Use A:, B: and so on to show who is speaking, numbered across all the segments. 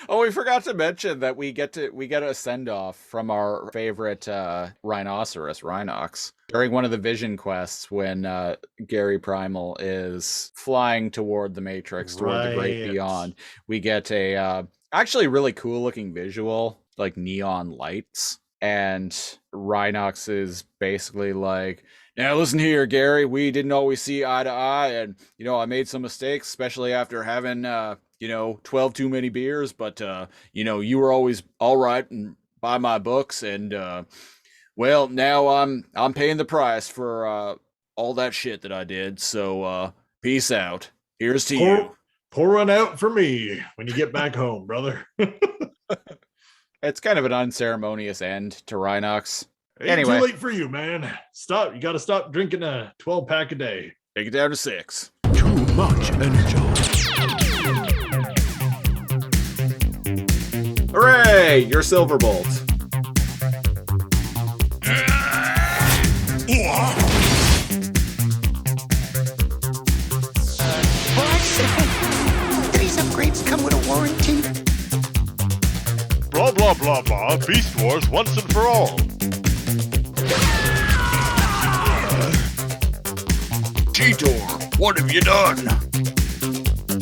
A: Oh, we forgot to mention that we get a send off from our favorite rhinoceros, Rhinox, during one of the vision quests when Gary Primal is flying toward the Matrix, toward the great
B: Right.
A: beyond. We get a actually really cool looking visual, like neon lights, and Rhinox is basically like, now listen here, Gary. We didn't always see eye to eye, and I made some mistakes, especially after having 12 too many beers, but you were always all right and by my books, and well, now I'm paying the price for all that shit that I did. So peace out. Here's to you.
B: Pour pour one out for me when you get back home, brother.
A: It's kind of an unceremonious end to Rhinox.
B: Ain't too
A: Anyway,
B: late for you, man. Stop. You got to stop drinking a 12 pack a day.
A: take it down to 6.
C: Too much Energon.
A: Hooray! You're Silverbolt.
D: These upgrades come with a warranty.
E: Blah blah blah blah. Beast Wars once and for all.
C: Titor, what have you done?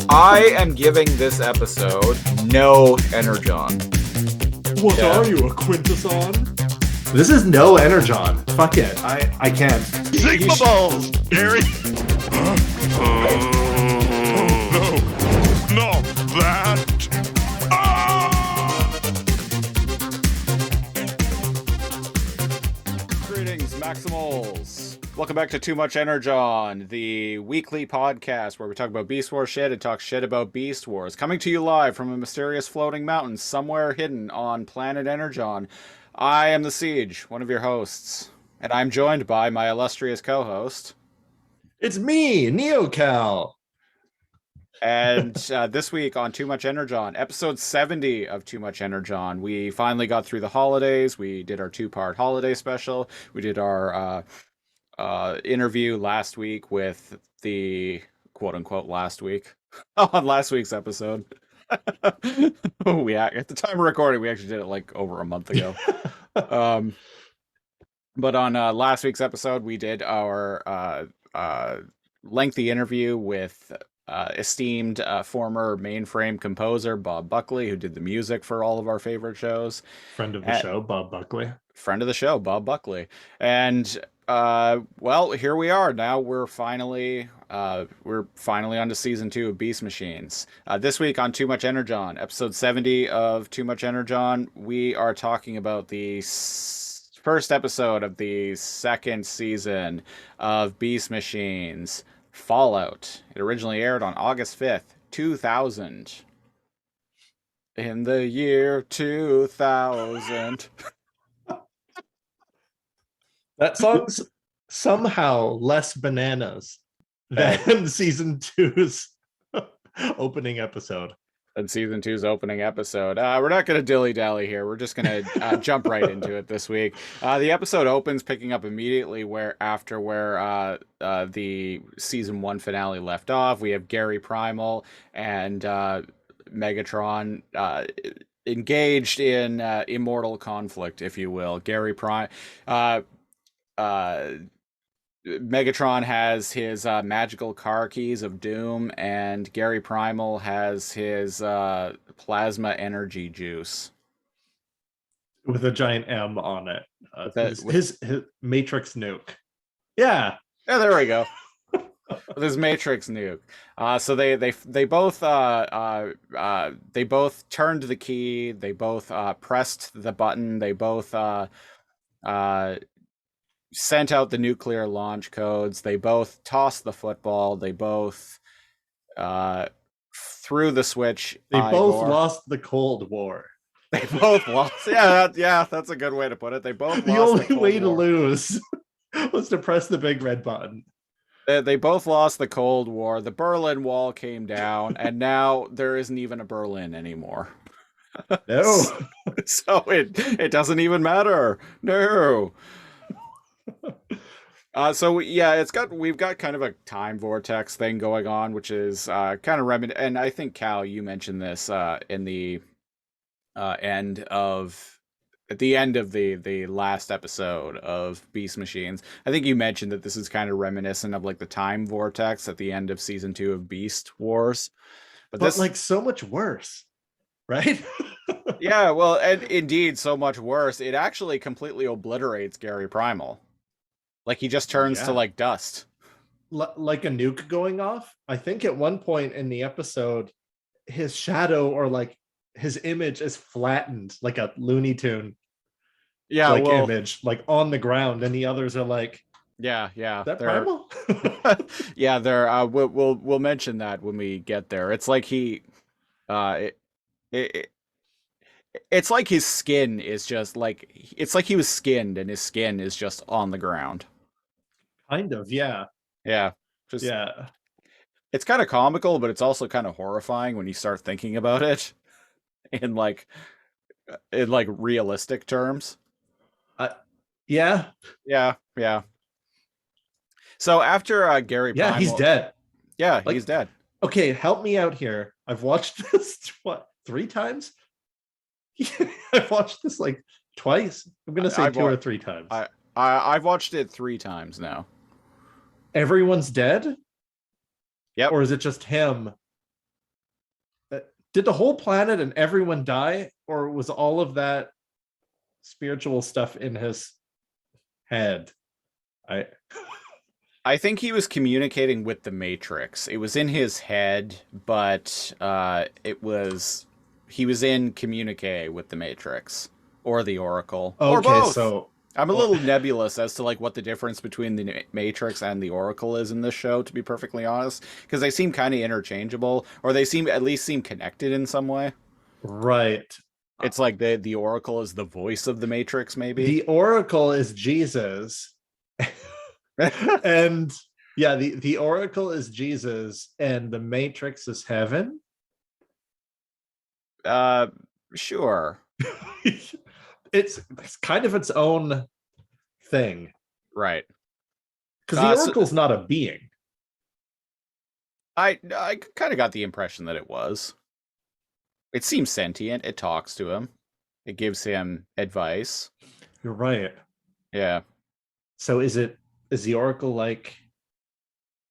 A: I am giving this episode no Energon.
B: What
A: Yeah.
B: are you, a Quintesson?
F: This is no Energon. Fuck it. I can't.
E: Sigma balls, Gary. No, not that.
A: Greetings, Maximals. Welcome back to Too Much Energon, the weekly podcast where we talk about Beast Wars shit and talk shit about Beast Wars. Coming to you live from a mysterious floating mountain somewhere hidden on planet Energon. I am the Siege, one of your hosts, and I'm joined by my illustrious co-host.
B: It's me, NeoCal.
A: And this week on Too Much Energon, episode 70 of Too Much Energon, we finally got through the holidays. We did our 2-part holiday special. We did our interview last week with the quote-unquote last week on last week's episode. At the time of recording, we actually did it like over a month ago. But on last week's episode, we did our lengthy interview with esteemed former mainframe composer Bob Buckley, who did the music for all of our favorite shows.
B: Friend of the show, Bob Buckley.
A: Friend of the show, Bob Buckley. And well, here we are. Now we're finally on to season 2 of Beast Machines. This week on Too Much Energon, episode 70 of Too Much Energon, we are talking about the first episode of the second season of Beast Machines, Fallout. It originally aired on August 5th, 2000. In the year 2000.
B: That song's somehow less bananas than season 2's opening episode.
A: And season 2's opening episode. We're not going to dilly-dally here. We're just going to jump right into it this week. The episode opens picking up immediately where the season 1 finale left off. We have Gary Primal and Megatron engaged in immortal conflict, if you will. Megatron has his magical car keys of doom, and Gary Primal has his plasma energy juice
B: With a giant M on it.
A: With
B: His Matrix nuke. Yeah.
A: Yeah, there we go. This Matrix nuke. So they both turned the key. They both pressed the button. They both sent out the nuclear launch codes. They both tossed the football. They both threw the switch.
B: They both lost the Cold War.
A: They both lost. Yeah, that's a good way to put it. They both
B: The
A: lost
B: only
A: the Cold
B: way to
A: War.
B: lose was to press the big red button.
A: They both lost the Cold War. The Berlin Wall came down, and now there isn't even a Berlin anymore.
B: No.
A: So it doesn't even matter. No. So yeah, we've got kind of a time vortex thing going on, which is kind of and I think Cal, you mentioned this in the end of at the end of the last episode of Beast Machines. I think you mentioned that this is kind of reminiscent of like the time vortex at the end of season 2 of Beast Wars. But
B: But
A: this
B: like so much worse, right?
A: yeah, well, and indeed so much worse. It actually completely obliterates Gary Primal. Like he just turns to
B: Yeah.
A: like dust.
B: Like a nuke going off. I think at one point in the episode, his shadow or like his image is flattened like a Looney Tune
A: Yeah,
B: like
A: well,
B: image, like on the ground, and the others are like,
A: yeah,
B: that
A: they're
B: Primal?
A: yeah, they're we'll mention that when we get there. It's like he it, it it's like his skin is just like it's like he was skinned and his skin is just on the ground.
B: Kind of, yeah.
A: Yeah. Just
B: Yeah.
A: it's kind of comical, but it's also kind of horrifying when you start thinking about it in like realistic terms.
B: Yeah.
A: Yeah, yeah. So after Gary
B: Yeah, he's
A: Primal,
B: dead.
A: yeah,
B: Like,
A: he's dead.
B: okay, help me out here. I've watched this what 3 times? I've watched this like twice. I'm gonna say
A: I've
B: 2 or
A: wa-
B: 3 times.
A: I've watched it 3 times now.
B: Everyone's dead?
A: Yep.
B: Or is it just him? Did the whole planet and everyone die? Or was all of that spiritual stuff in his head?
A: I think he was communicating with the Matrix. It was in his head, but he was in communique with the Matrix or the Oracle or
B: Okay,
A: both.
B: so
A: I'm a little nebulous as to like what the difference between the Matrix and the Oracle is in this show, to be perfectly honest, because they seem kind of interchangeable, or they seem at least seem connected in some way.
B: right.
A: It's like the Oracle is the voice of the Matrix, maybe.
B: The Oracle is Jesus. And yeah, the Oracle is Jesus and the Matrix is heaven.
A: Sure.
B: It's kind of its own thing.
A: Right.
B: Because the
A: So
B: Oracle's not a being.
A: I kind of got the impression that it was. It seems sentient. It talks to him. It gives him advice.
B: You're right.
A: Yeah.
B: So is the Oracle like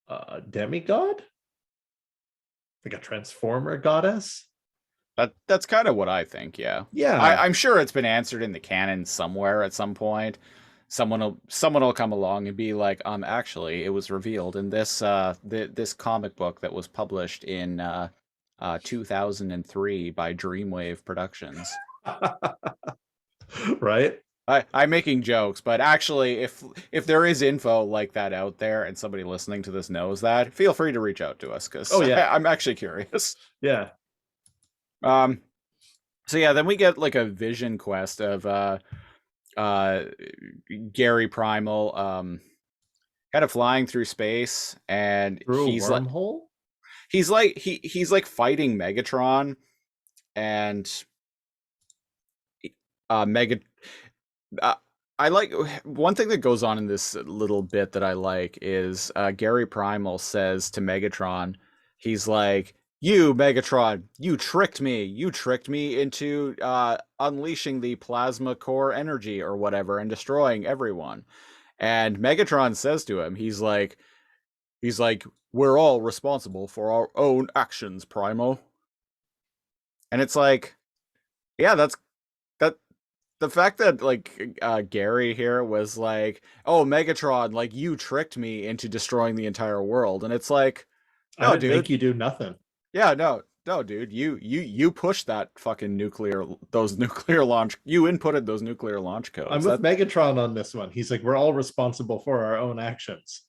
B: a demigod? Like a transformer goddess?
A: That's kind of what I think, yeah.
B: Yeah.
A: I'm sure it's been answered in the canon somewhere at some point. Someone will come along and be like, actually, it was revealed in this this comic book that was published in 2003 by Dreamwave Productions.
B: Right?
A: I'm making jokes, but actually, if there is info like that out there and somebody listening to this knows that, feel free to reach out to us because
B: Oh, yeah.
A: I'm actually curious.
B: Yeah.
A: So yeah, then we get like a vision quest of Gary Primal kind of flying through space, and
B: Through a
A: he's like
B: wormhole?
A: he's like fighting Megatron, and Mega I like one thing that goes on in this little bit that I like is Gary Primal says to Megatron, he's like, "You, Megatron, you tricked me. You tricked me into unleashing the plasma core energy or whatever and destroying everyone." And Megatron says to him, he's like, "We're all responsible for our own actions, Primo." And it's like, yeah, that the fact that like Gary here was like, "Oh, Megatron, like you tricked me into destroying the entire world," and it's like,
B: I
A: "No,
B: didn't
A: dude,
B: make you do nothing.
A: yeah, no, dude, you pushed that fucking those nuclear launch, you inputted those nuclear launch codes."
B: I'm with Megatron on this one. He's like, we're all responsible for our own actions.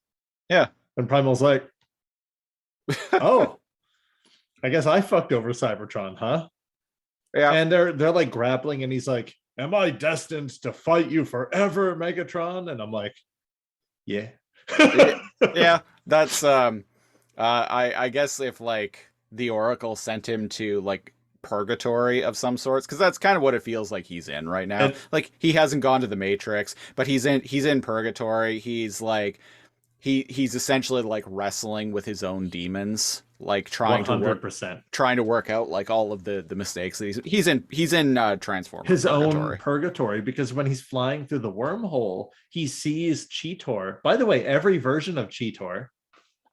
A: Yeah,
B: And Primal's like, oh, I guess I fucked over Cybertron, huh?
A: yeah,
B: And they're like grappling, and he's like, am I destined to fight you forever, Megatron? And I'm like, yeah.
A: yeah. That's I guess if like the Oracle sent him to like purgatory of some sorts, because that's kind of what it feels like he's in right now.
B: And-
A: Like he hasn't gone to the Matrix, but he's in purgatory. He's like he's essentially like wrestling with his own demons, like trying to work
B: 100%.
A: out like all of the mistakes that he's in Transformer
B: His
A: purgatory.
B: own purgatory, because when he's flying through the wormhole, he sees Cheetor. By the way, every version of Cheetor.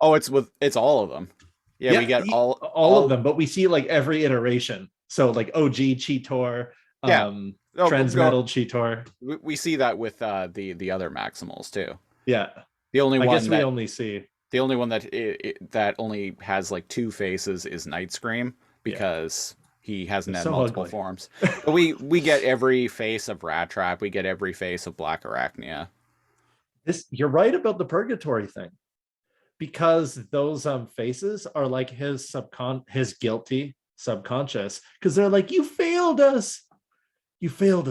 A: Oh, it's all of them. Yeah, we get
B: all of them, but we see like every iteration. So like OG Cheetor,
A: Yeah. Oh,
B: Transmetal Cheetor.
A: we see that with the other Maximals too.
B: Yeah.
A: The only
B: I
A: one
B: guess we only see
A: that only has like two faces is Night Scream, because he hasn't had
B: so
A: multiple
B: ugly.
A: forms. But we get every face of Rat Trap. We get every face of Black Arachnia.
B: You're right about the purgatory thing, because those faces are like his guilty subconscious, because they're like, you failed us,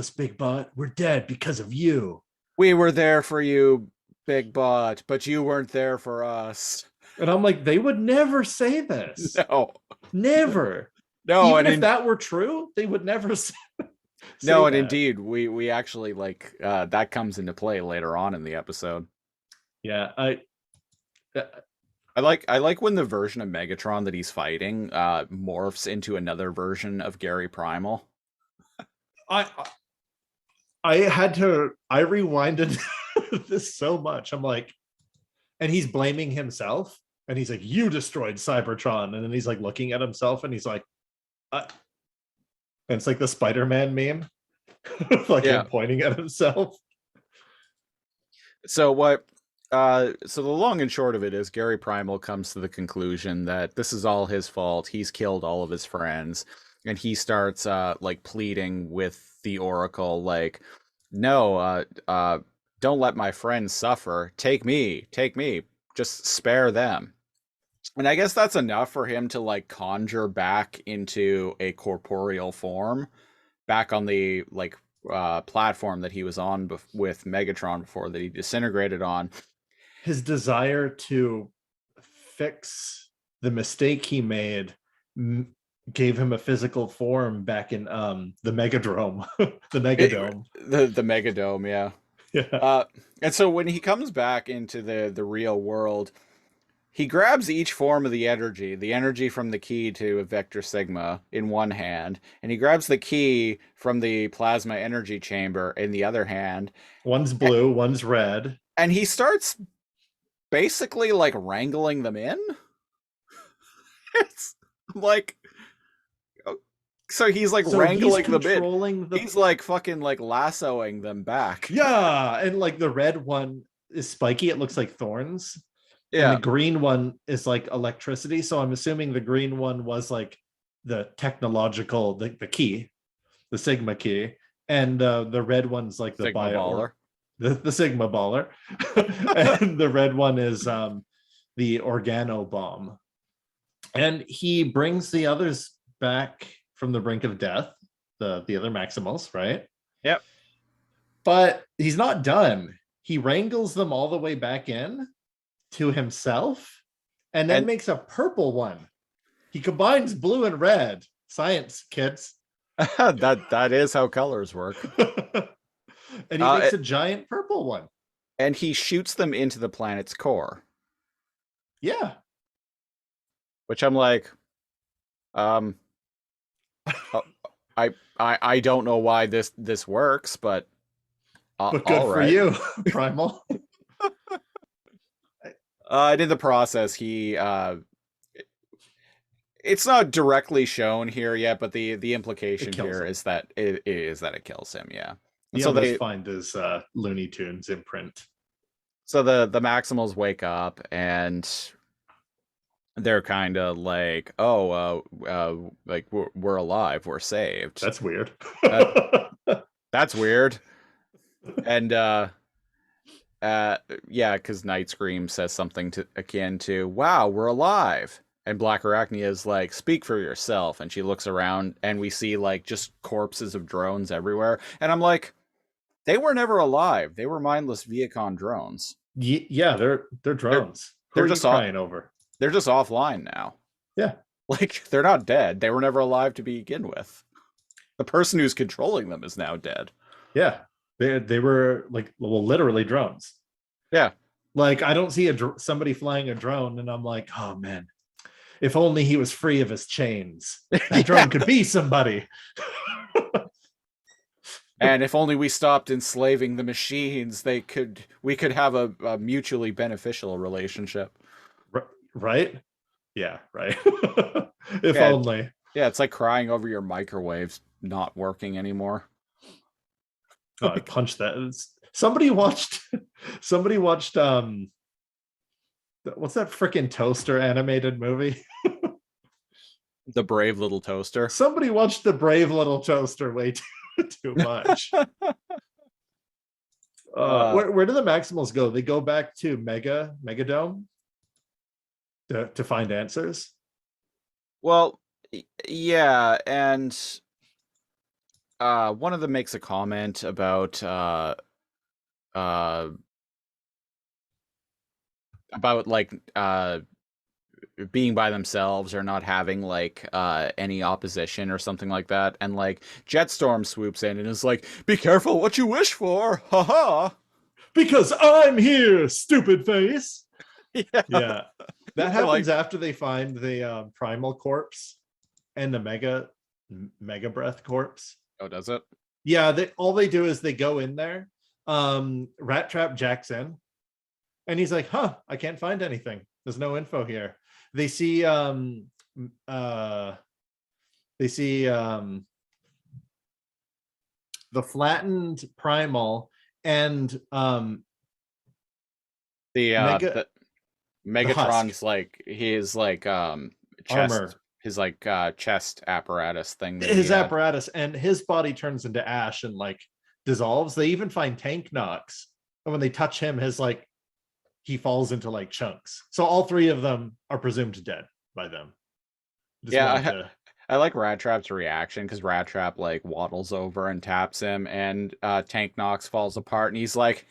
B: Big Bot, we're dead because of you.
A: We were there for you, Big Bot, but you weren't there for us.
B: And I'm like, they would never say this.
A: No,
B: Never.
A: no,
B: Even
A: and
B: if that were true, they would never say
A: no, and
B: that.
A: indeed, we actually like that comes into play later on in the episode.
B: Yeah,
A: I like when the version of Megatron that he's fighting morphs into another version of Gary Primal.
B: I rewinded this so much. I'm like, and he's blaming himself, and he's like, you destroyed Cybertron, and then he's like looking at himself, and he's like, and it's like the Spider-Man meme, like him pointing at himself.
A: So so the long and short of it is Gary Primal comes to the conclusion that this is all his fault. He's killed all of his friends, and he starts like pleading with the Oracle, like, no, don't let my friends suffer. Take me, just spare them. And I guess that's enough for him to like conjure back into a corporeal form, back on the like platform that he was on with Megatron before, that he disintegrated on.
B: His desire to fix the mistake he made gave him a physical form back in the Megadrome, the Negadome.
A: The Megadome, yeah.
B: Yeah.
A: And so when he comes back into the real world, he grabs each form of the energy from the key to Vector Sigma in one hand, and he grabs the key from the plasma energy chamber in the other hand.
B: One's blue, one's red.
A: And he starts basically like wrangling them in. It's like, so he's like wrangling them in. He's like fucking like lassoing them back.
B: Yeah, and like the red one is spiky. It looks like thorns.
A: Yeah.
B: And the green one is like electricity. So I'm assuming the green one was like the technological, the key, the Sigma key, and the red one's like the
A: Sigma baller.
B: The Sigma baller, and the red one is the organo bomb. And he brings the others back from the brink of death, the other Maximals, right?
A: Yep.
B: But he's not done. He wrangles them all the way back in to himself, and then makes a purple one. He combines blue and red. Science, kids.
A: that is how colors work.
B: And he makes a giant purple one.
A: And he shoots them into the planet's core.
B: Yeah.
A: Which I'm like, I don't know why this works, but
B: good for you, Primal.
A: In the process, he it's not directly shown here yet, but the implication here is that it kills him. Yeah.
B: And
A: so
B: they find his Looney Tunes imprint.
A: So the Maximals wake up and they're kind of like, oh, like we're alive, we're saved.
B: That's weird.
A: That's weird. And yeah, because Night Scream says something akin to, wow, we're alive. And Black Arachnia is like, speak for yourself. And she looks around and we see like just corpses of drones everywhere. And I'm like, they were never alive. They were mindless Viacon drones.
B: Yeah, they're drones.
A: They're
B: Who are
A: just
B: you crying over.
A: They're just offline now.
B: Yeah.
A: Like, they're not dead. They were never alive to begin with. The person who's controlling them is now dead.
B: Yeah, they were like, well, literally drones.
A: Yeah.
B: Like, I don't see somebody flying a drone, and I'm like, oh man, if only he was free of his chains. That drone could be somebody.
A: And if only we stopped enslaving the machines, we could have a mutually beneficial relationship.
B: Right? Yeah, right. If
A: Yeah,
B: only.
A: yeah, it's like crying over your microwaves not working anymore.
B: Oh, I punched that. Somebody watched what's that freaking toaster animated movie?
A: The brave little toaster.
B: Somebody watched the Brave Little Toaster way too much. Where do the Maximals go? They go back to Megadome to find answers.
A: Well, yeah, and one of them makes a comment about like being by themselves or not having like any opposition or something like that, and like Jetstorm swoops in and is like, "Be careful what you wish for, haha."
B: Because I'm here, stupid face.
A: Yeah,
B: That happens after they find the primal corpse and the mega breath corpse.
A: Oh, does it?
B: Yeah, all they do is they go in there. Rat Trap jacks in, and he's like, "Huh, I can't find anything. There's no info here." They see the flattened primal and
A: the Megatron's
B: husk.
A: like his like chest
B: Armor.
A: his like chest apparatus thing.
B: His apparatus, and his body turns into ash and like dissolves. They even find Tank Knox, and when they touch him, his like he falls into like chunks. So all three of them are presumed dead by them.
A: I like Rat Trap's reaction, because Rat Trap like waddles over and taps him, and Tank Knox falls apart, and he's like,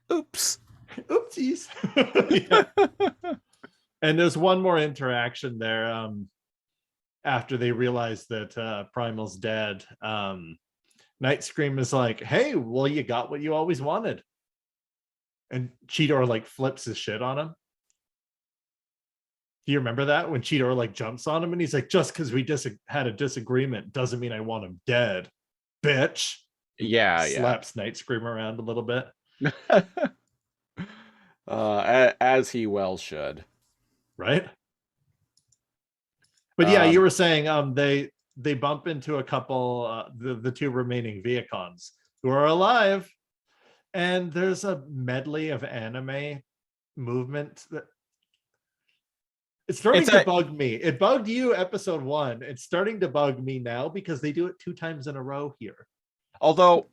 A: "Oops,
B: oopsies." And there's one more interaction there. After they realize that Primal's dead, Night Scream is like, "Hey, well, you got what you always wanted." And Cheetor like flips his shit on him. Do you remember that when Cheetor like jumps on him and he's like, "Just because we had a disagreement doesn't mean I want him dead, bitch."
A: Yeah,
B: Slaps Night Scream around a little bit.
A: As he well should.
B: Right? But yeah, you were saying they bump into a couple, the two remaining Viacons who are alive, and there's a medley of anime movement that it's starting to bug me. It bugged you episode 1. It's starting to bug me now because they do it 2 times in a row here.
A: Although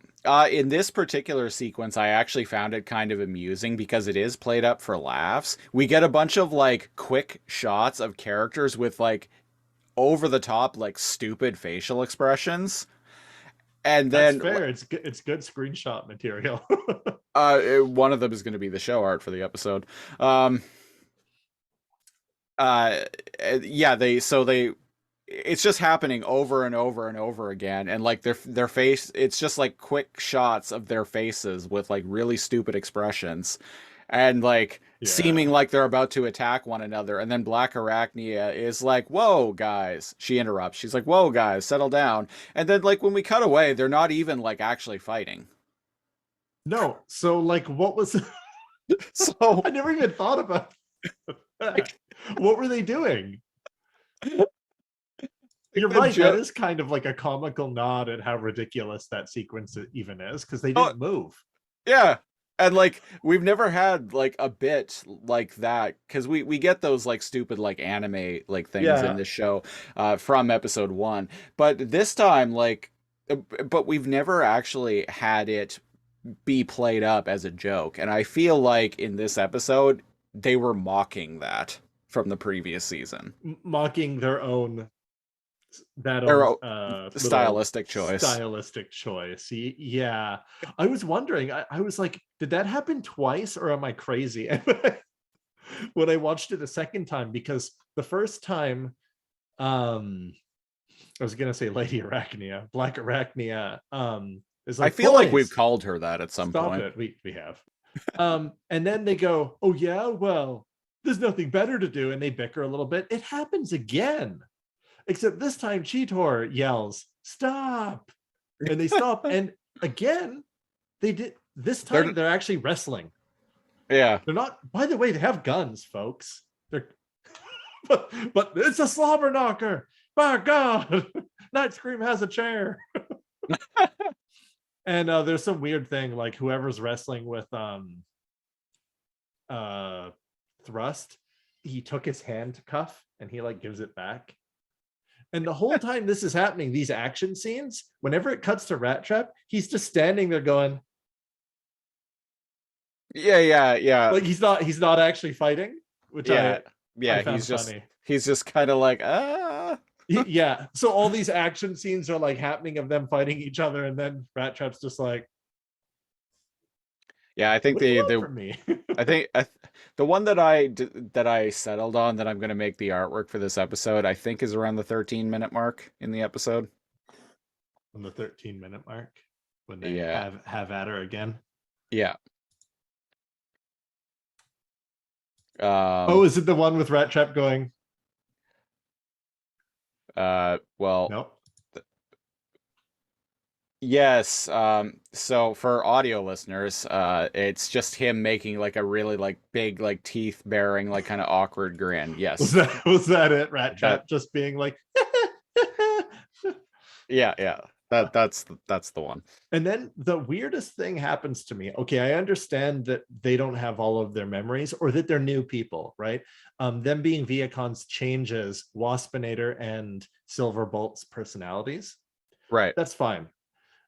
A: in this particular sequence, I actually found it kind of amusing because it is played up for laughs. We get a bunch of like quick shots of characters with like over the top, like stupid facial expressions. And then
B: that's fair. It's good screenshot material.
A: One of them is going to be the show art for the episode. It's just happening over and over and over again, and like their face, it's just like quick shots of their faces with like really stupid expressions, and like seeming like they're about to attack one another. And then Black Arachnia is like, "Whoa, guys!" She interrupts. She's like, "Whoa, guys, settle down." And then like when we cut away, they're not even like actually fighting.
B: No, so like what was?
A: So
B: I never even thought about that. What were they doing? You're right. That is kind of like a comical nod at how ridiculous that sequence even is, because they didn't move.
A: Yeah. And like we've never had like a bit like that, because we get those like stupid like anime like things in this show from episode 1. But this time, like, but we've never actually had it be played up as a joke. And I feel like in this episode, they were mocking that from the previous season.
B: Mocking their own
A: stylistic choice.
B: Yeah. I was wondering, I was like, did that happen twice or am I crazy? when I watched it a second time, because the first time, I was gonna say Lady Arachnia, Black Arachnia, is
A: I
B: like,
A: feel like we've
B: boys,
A: called her that at some
B: stop
A: point.
B: it. We have. And then they go, oh yeah, well, there's nothing better to do, and they bicker a little bit. It happens again, except this time Cheetor yells, stop, and they stop. And again, they did this
A: They're-
B: time they're actually wrestling.
A: Yeah.
B: They're not, by the way, they have guns, folks. They're but it's a slobber knocker. My God, Night Scream has a chair. And there's some weird thing, like whoever's wrestling with Thrust, he took his hand cuff and he like gives it back. And the whole time this is happening, these action scenes, whenever it cuts to Rat Trap, he's just standing there going,
A: Yeah.
B: like he's not actually fighting, which I found funny.
A: He's just kind of like, ah.
B: Yeah. So all these action scenes are like happening of them fighting each other, and then Rat Trap's just like,
A: Yeah, I think
B: what do you want
A: the
B: from me?
A: I think the one that I settled on that I'm going to make the artwork for this episode, I think is around the 13-minute mark in the episode.
B: On the 13-minute mark, when they
A: Yeah.
B: have at her again.
A: Yeah.
B: Oh, is it the one with Rat Trap going,
A: well,
B: nope?
A: yes. So for audio listeners, it's just him making like a really like big, like teeth baring, like kind of awkward grin. Yes.
B: Was that it? Rat Trap just being like,
A: Yeah. That's the one.
B: and then the weirdest thing happens to me. Okay, I understand that they don't have all of their memories, or that they're new people, right? Them being Viacons changes Waspinator and Silverbolt's personalities.
A: Right.
B: That's fine.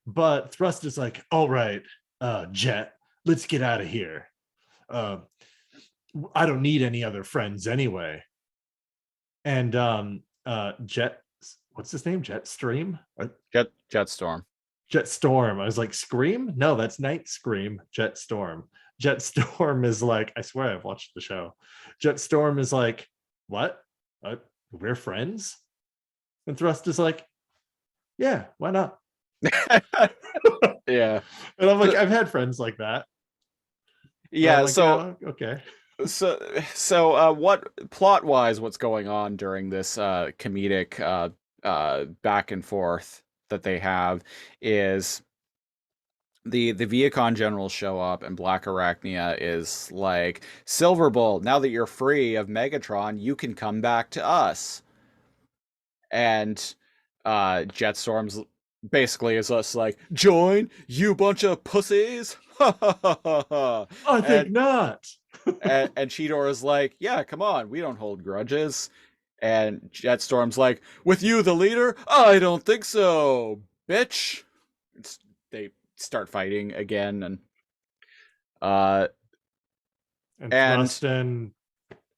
B: But Thrust is like, all right, Jet, let's get out of here. I don't need any other friends anyway. And Jet, what's his name? Jetstream?
A: Jetstorm.
B: Jetstorm. I was like, Scream? No, that's Night Scream. Jetstorm. Jetstorm is like, I swear I've watched the show. Jetstorm is like, what? We're friends? And Thrust is like, yeah, why not?
A: Yeah.
B: And I'm like, I've had friends like that.
A: Yeah.
B: Like,
A: So
B: yeah, okay.
A: So what plot wise, what's going on during this comedic back and forth that they have is the Viacon generals show up, and Black Arachnia is like, Silverbolt, now that you're free of Megatron, you can come back to us. And Jetstorm's basically is just like, join, you bunch of pussies.
B: I think not.
A: and Cheetor is like, yeah, come on, we don't hold grudges. And Jetstorm's like, with you the leader? I don't think so, bitch. They start fighting again, and
B: Thrust and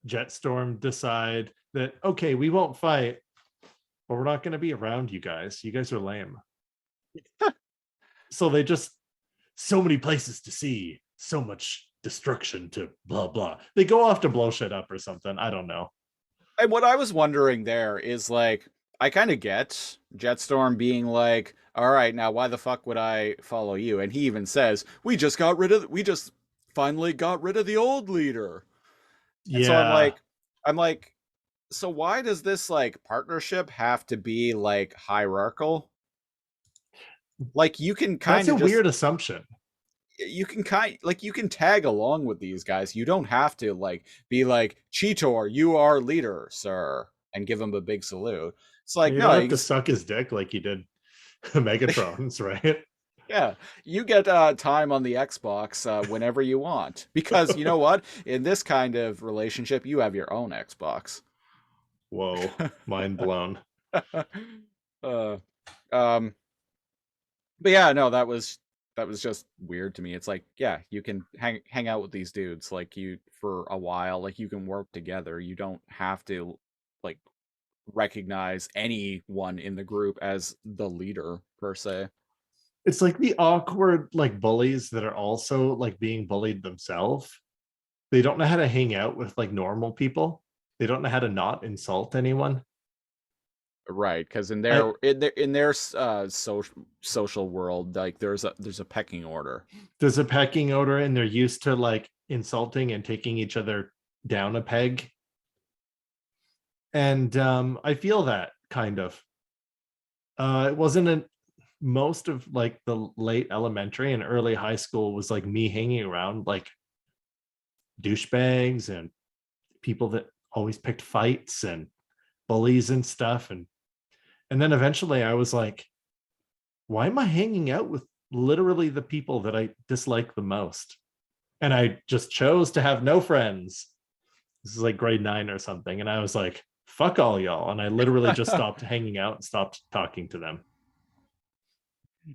B: Jetstorm decide that, okay, we won't fight, but we're not going to be around you guys. You guys are lame. So they just, so many places to see, so much destruction to blah blah. They go off to blow shit up or something. I don't know.
A: And what I was wondering there is, like, I kind of get Jetstorm being like, all right, now why the fuck would I follow you? And he even says, we just finally got rid of the old leader. And
B: Yeah.
A: so I'm like, so why does this like partnership have to be like hierarchical? Like, you can kind of
B: That's a weird assumption.
A: You can you can tag along with these guys. You don't have to like be like, Cheetor, you are leader, sir, and give him a big salute. It's like,
B: You
A: no,
B: don't
A: you
B: have to suck his dick like you did Megatron's, right?
A: yeah, you get time on the Xbox whenever you want, because you know what? In this kind of relationship, you have your own Xbox.
B: Whoa, mind blown.
A: But yeah, no, that was just weird to me. It's like, yeah, you can hang out with these dudes like you for a while, like you can work together. You don't have to like recognize anyone in the group as the leader per se.
B: It's like the awkward like bullies that are also like being bullied themselves. They don't know how to hang out with like normal people. They don't know how to not insult anyone.
A: Right, because
B: I,
A: in their social world, like there's a pecking order.
B: there's a pecking order, and they're used to like insulting and taking each other down a peg. And I feel that kind of. It wasn't a most of like the late elementary and early high school was like me hanging around like douchebags and people that always picked fights and bullies and stuff. And then eventually I was like, why am I hanging out with literally the people that I dislike the most? And I just chose to have no friends. This is like grade 9 or something. And I was like, fuck all y'all. And I literally just stopped hanging out and stopped talking to them.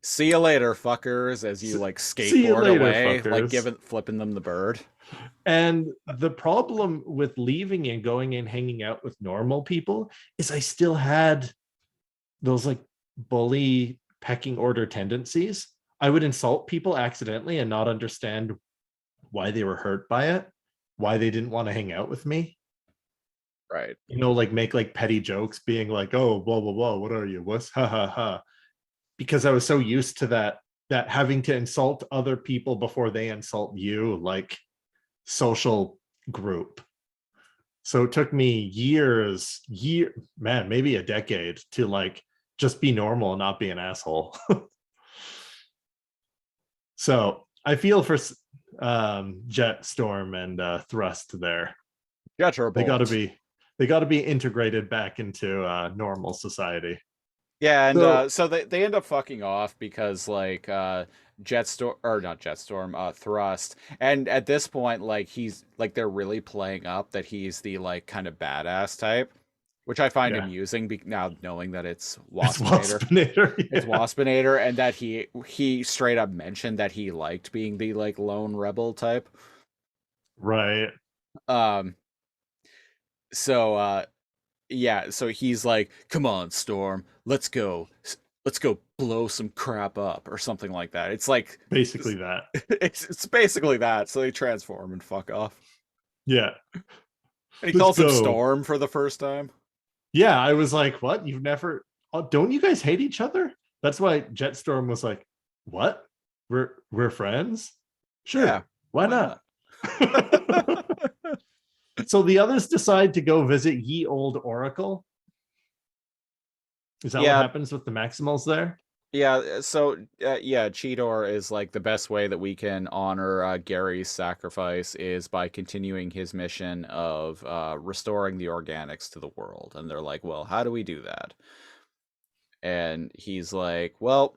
A: See you later, fuckers, as you like
B: See you
A: skateboard
B: later,
A: away, like
B: fuckers.
A: flipping them the bird.
B: And the problem with leaving and going and hanging out with normal people is I still had those like bully pecking order tendencies. I would insult people accidentally and not understand why they were hurt by it, why they didn't want to hang out with me.
A: Right.
B: You know, like make like petty jokes being like, oh, blah, blah, blah, what are you? What's ha ha ha. Because I was so used to that having to insult other people before they insult you, like social group. So it took me man, maybe a decade to like just be normal and not be an asshole. So I feel for Jetstorm and Thrust there.
A: Gotcha.
B: They got to be integrated back into normal society.
A: Yeah, and
B: So
A: so they end up fucking off because like Jetstorm or not Jetstorm, Thrust. And at this point, like he's like they're really playing up that he's the like kind of badass type, which I find
B: yeah,
A: amusing now knowing that it's
B: it's
A: Waspinator.
B: Waspinator.
A: It's
B: Yeah.
A: Waspinator, and that he straight up mentioned that he liked being the like lone rebel type.
B: Right.
A: Um so yeah, so he's like, "Come on, Storm, let's go. Let's go blow some crap up," or something like that. It's like
B: Basically that.
A: it's basically that. So they transform and fuck off.
B: Yeah.
A: And he
B: Let's
A: calls him
B: go.
A: Storm for the first time.
B: Yeah, I was like, what? You've never don't you guys hate each other? That's why Jetstorm was like, what? We're friends?
A: Yeah,
B: Sure. Why
A: why
B: not? So the others decide to go visit Ye Old Oracle. Is that what
A: Yeah,
B: happens with the Maximals there?
A: yeah. So yeah, Cheetor is like the best way that we can honor Gary's sacrifice is by continuing his mission of restoring the organics to the world. And they're like, "Well, how do we do that?" And he's like, "Well,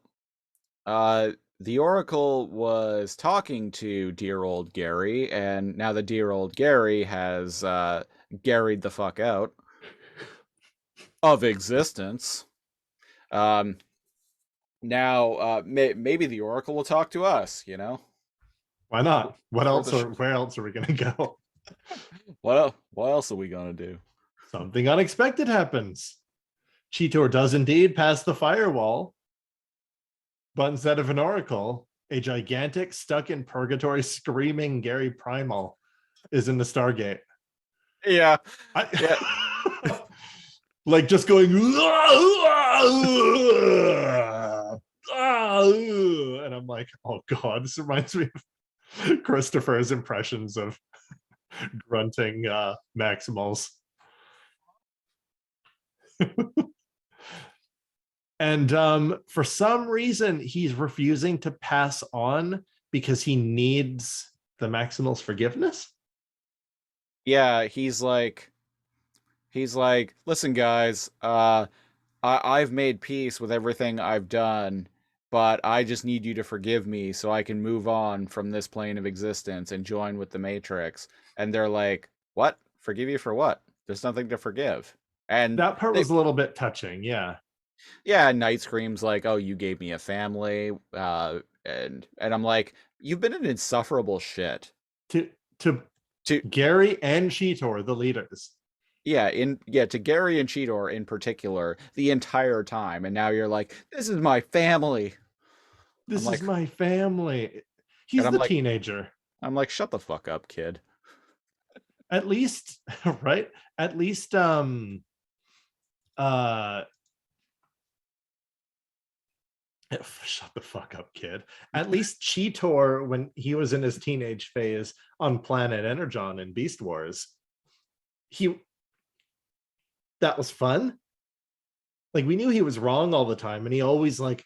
A: the Oracle was talking to dear old Gary, and now the dear old Gary has Gary'd the fuck out of existence. Um, now maybe the Oracle will talk to us. You know,
B: Why not? What
A: for
B: else
A: the
B: are where else are we gonna go?
A: what else are we gonna do?"
B: Something unexpected happens. Cheetor does indeed pass the firewall, but instead of an oracle, a gigantic, stuck in purgatory, screaming Gary Primal is in the Stargate.
A: Yeah, yeah.
B: I, like just going, and I'm like, oh god, this reminds me of Christopher's impressions of grunting Maximals. And for some reason, he's refusing to pass on because he needs the Maximal's forgiveness.
A: Yeah, he's like, "Listen, guys, I've made peace with everything I've done, but I just need you to forgive me so I can move on from this plane of existence and join with the Matrix." And they're like, "What? Forgive you for what? There's nothing to forgive." And
B: That part
A: they,
B: was a little bit touching. Yeah.
A: yeah, Night screams like, "Oh, you gave me a family," and I'm like, "You've been an insufferable shit."
B: To to
A: To
B: Gary and Cheetor, the leaders.
A: to Gary and Cheetor in particular the entire time, and now you're like, "This is my family." I'm
B: This
A: like,
B: is my family.
A: and
B: He's the teenager.
A: I'm like, "Shut the fuck up, kid."
B: At least, right? At least, uh, shut the fuck up, kid. At least Cheetor, when he was in his teenage phase on Planet Energon in Beast Wars, he that was fun. Like we knew he was wrong all the time, and he always like,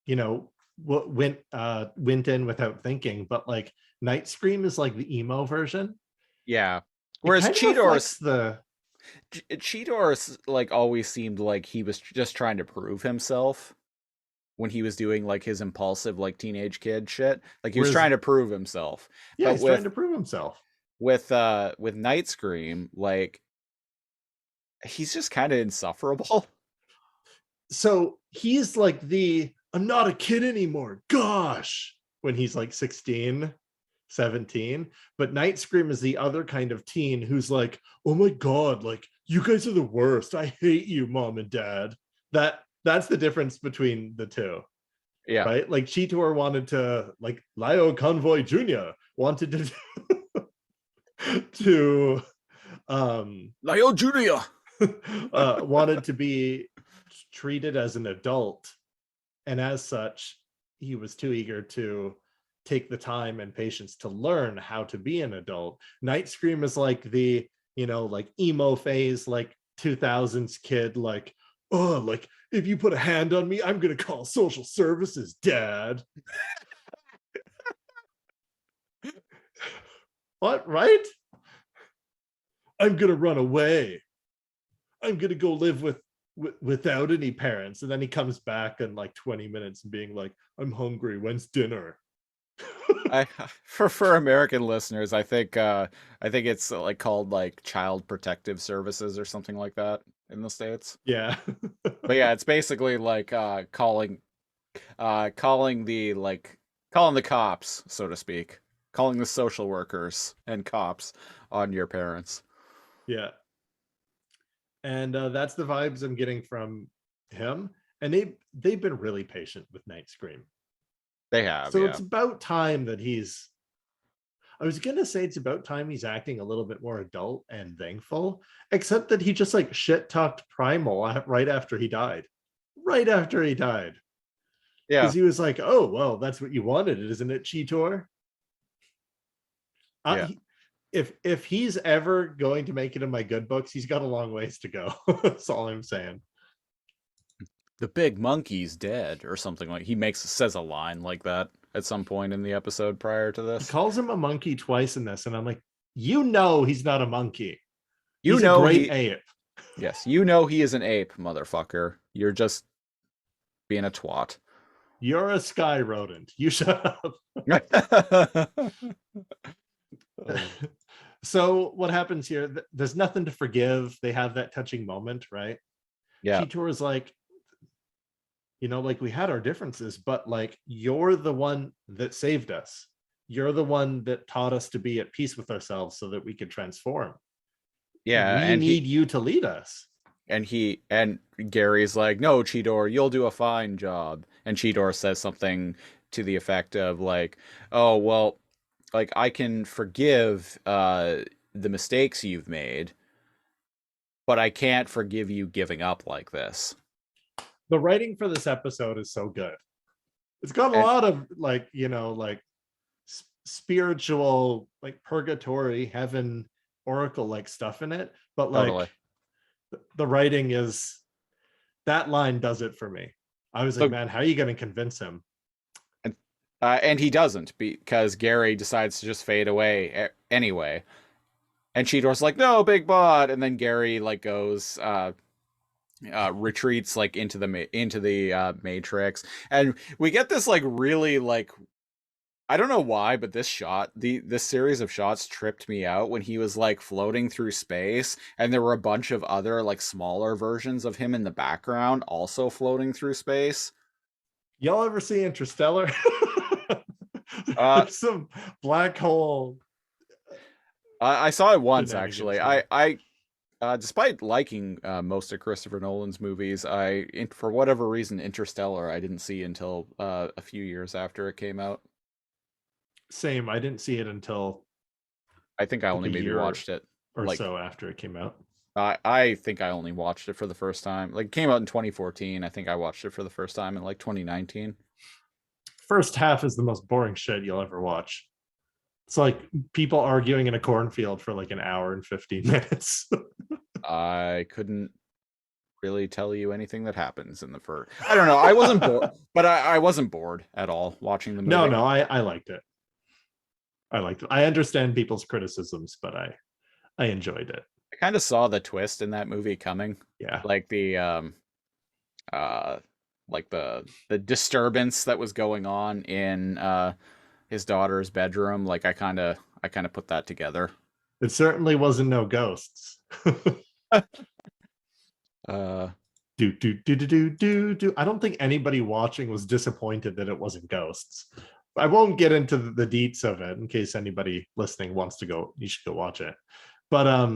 B: you know, went in without thinking. But like Night Scream is like the emo version.
A: Yeah.
B: It
A: Whereas
B: kind of reflects the
A: Cheetor like always seemed like he was just trying to prove himself when he was doing like his impulsive like teenage kid shit. Like he was
B: whereas
A: trying to prove himself.
B: yeah,
A: But
B: he's trying to prove himself.
A: with Night Scream, like he's just kind of insufferable.
B: So he's like the I'm not a kid anymore. Gosh, when he's like 16, 17. But Night Scream is the other kind of teen who's like, oh my God, like you guys are the worst. I hate you, mom and dad. That's the difference between the two.
A: Yeah.
B: Right? Like Cheetor wanted to, like Lio Convoy Jr. wanted to
A: Lyle Jr.
B: wanted to be treated as an adult, and as such he was too eager to take the time and patience to learn how to be an adult. Night Scream is like the, you know, like emo phase, like 2000s kid, like, oh, like if you put a hand on me I'm gonna call social services, dad. What, right? I'm gonna run away. I'm gonna go live without any parents. And then he comes back in like 20 minutes and being like, I'm hungry, when's dinner?
A: I for American listeners, I think it's like called like Child Protective Services or something like that in the States.
B: Yeah.
A: But yeah, it's basically like calling the calling the cops, so to speak. Calling the social workers and cops on your parents.
B: Yeah. And that's the vibes I'm getting from him. And they've been really patient with Night Scream.
A: They have,
B: So
A: yeah.
B: it's about time that I was gonna say it's about time he's acting a little bit more adult and thankful, except that he just like shit talked Primal right after he died. Right after he died.
A: Yeah.
B: Because he was like, oh, well, that's what you wanted, isn't it, Cheetor?
A: Yeah.
B: If he's ever going to make it in my good books, he's got a long ways to go. That's all I'm saying.
A: The big monkey's dead or something like says a line like that at some point in the episode prior to
B: He
A: this.
B: calls him a monkey twice in this, and I'm like, you know he's not a monkey.
A: You
B: He's
A: know
B: a great ape.
A: Yes, you know he is an ape, motherfucker. You're just being a twat.
B: You're a sky rodent. You shut up. So what happens here? There's nothing to forgive. They have that touching moment, right?
A: Yeah.
B: Cheetor is like, you know, like we had our differences, but like you're the one that saved us. You're the one that taught us to be at peace with ourselves so that we could transform.
A: Yeah,
B: We need you to lead us.
A: And Gary's like, "No, Cheetor, you'll do a fine job." And Cheetor says something to the effect of like, "Oh, well, like I can forgive the mistakes you've made, but I can't forgive you giving up like this."
B: The writing for this episode is so good. It's got a lot of like, you know, like spiritual, like purgatory, heaven, oracle like stuff in it, but like
A: Totally.
B: the writing is, that line does it for me. I was like, man, how are you going to convince him?
A: And he doesn't, because Gary decides to just fade away anyway. And Cheetor's like, "No, big bot," and then Gary like goes retreats like into the Matrix, and we get this like really like, I don't know why, but this series of shots tripped me out when he was like floating through space, and there were a bunch of other like smaller versions of him in the background also floating through space.
B: Y'all ever see Interstellar? There's some black hole.
A: I saw it once actually. I despite liking most of Christopher Nolan's movies, for whatever reason, Interstellar I didn't see until a few years after it came out.
B: Same. I didn't see it until
A: I think I
B: like
A: only
B: a
A: maybe
B: year
A: watched it.
B: or
A: Like
B: so after it came out.
A: I think I only watched it for the first time. Like it came out in 2014. I think I watched it for the first time in like 2019.
B: First half is the most boring shit you'll ever watch. It's like people arguing in a cornfield for like an hour and 15 minutes.
A: I couldn't really tell you anything that happens in the first. I don't know. I wasn't bored, but I wasn't bored at all watching the movie.
B: No, I liked it. I liked it. I understand people's criticisms, but I enjoyed it.
A: I kind of saw the twist in that movie coming.
B: Yeah.
A: Like uh like the disturbance that was going on in his daughter's bedroom. Like I kind of put that together.
B: It certainly wasn't no ghosts.
A: Uh
B: Do. I don't think anybody watching was disappointed that it wasn't ghosts. I won't get into the deets of it in case anybody listening wants to go. You should go watch it. But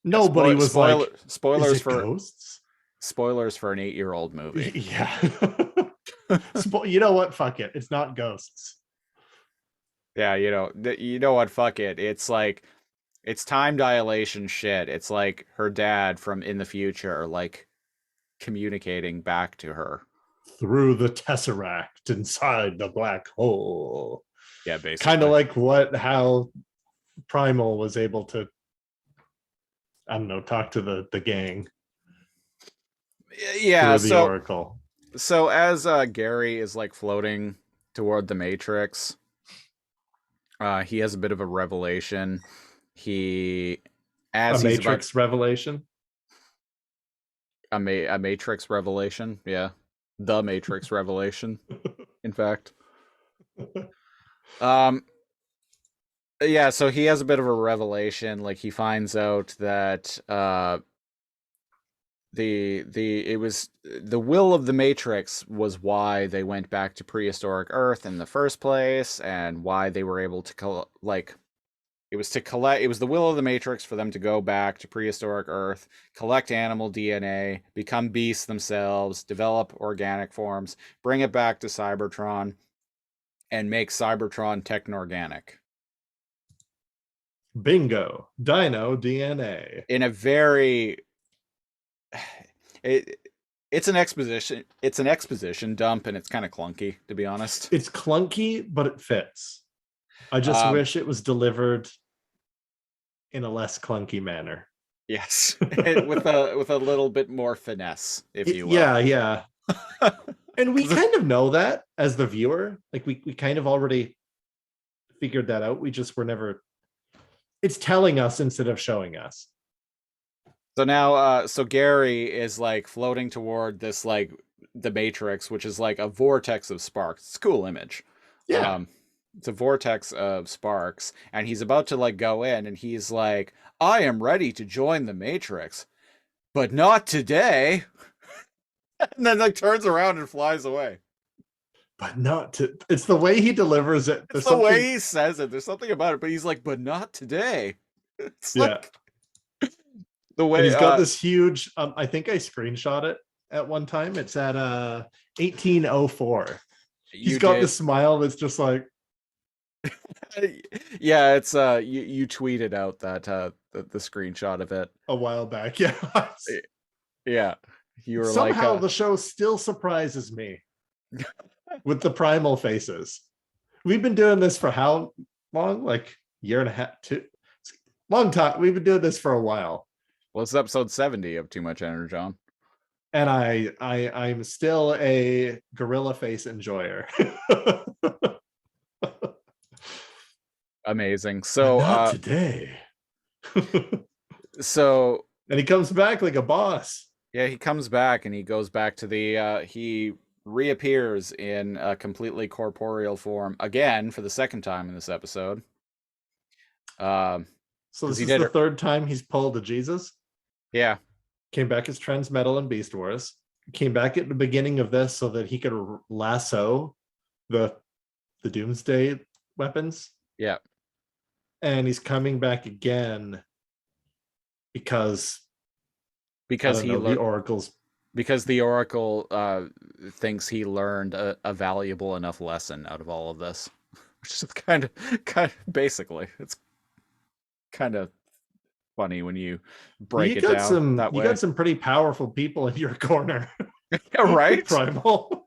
B: nobody was like,
A: spoilers
B: "Is it
A: for
B: ghosts?"
A: spoilers for an 8-year-old movie.
B: Yeah. You know what? Fuck it. It's not ghosts.
A: Yeah, you know what? Fuck it. It's like it's time dilation shit. It's like her dad from in the future, like communicating back to her.
B: Through the tesseract inside the black hole.
A: Yeah, basically.
B: Kind of like how Primal was able to, I don't know, talk to the gang
A: Yeah,
B: through the Oracle.
A: So as Gary is like floating toward the Matrix, he has a bit of a revelation. He as
B: A
A: he's
B: Matrix revelation.
A: a Matrix revelation, yeah. The Matrix revelation, in fact. Um yeah, so he has a bit of a revelation. Like he finds out that it was the will of the Matrix was why they went back to prehistoric Earth in the first place, and why they were able to it was to collect. It was the will of the Matrix for them to go back to prehistoric Earth, collect animal DNA, become beasts themselves, develop organic forms, bring it back to Cybertron, and make Cybertron techno-organic.
B: Bingo. Dino DNA.
A: In a very it it's an exposition dump, and it's kind of clunky, to be honest.
B: It's clunky, but it fits. I just wish it was delivered in a less clunky manner.
A: Yes, with a little bit more finesse, if you will.
B: Yeah. And we kind of know that as the viewer. Like we kind of already figured that out. We just were never. It's telling us instead of showing us.
A: So now, so Gary is like floating toward this, like the Matrix, which is like a vortex of sparks. It's a cool image.
B: Yeah.
A: It's a vortex of sparks, and he's about to like go in, and he's like, "I am ready to join the Matrix, but not today." And then like turns around and flies away.
B: But not to. It's the way he delivers it.
A: It's the way he says it. There's something about it, but he's like, "But not today." It's like the way
B: and he's got this huge. I think I screenshot it at one time. It's at 1804. He's got this smile that's just like.
A: Yeah, it's you tweeted out that the screenshot of it
B: a while back. Yeah.
A: Yeah. You were
B: somehow
A: like
B: the show still surprises me with the primal faces. We've been doing this for how long? Like year and a half, long time. We've been doing this for a while.
A: Well, it's episode 70 of Too Much Energon.
B: And I'm still a gorilla face enjoyer.
A: Amazing. So
B: not today.
A: So
B: and he comes back like a boss.
A: Yeah, he comes back, and he goes back to he reappears in a completely corporeal form again for the second time in this episode.
B: So this is the third time he's pulled a Jesus?
A: Yeah.
B: Came back as Transmetal and Beast Wars. Came back at the beginning of this so that he could lasso the Doomsday weapons.
A: Yeah.
B: And he's coming back again because the Oracle's
A: because the Oracle thinks he learned a valuable enough lesson out of all of this, which is kind of basically it's kind of funny when you
B: Well,
A: break it down that
B: you
A: way.
B: got some pretty powerful people in your corner.
A: Yeah, right?
B: Primal.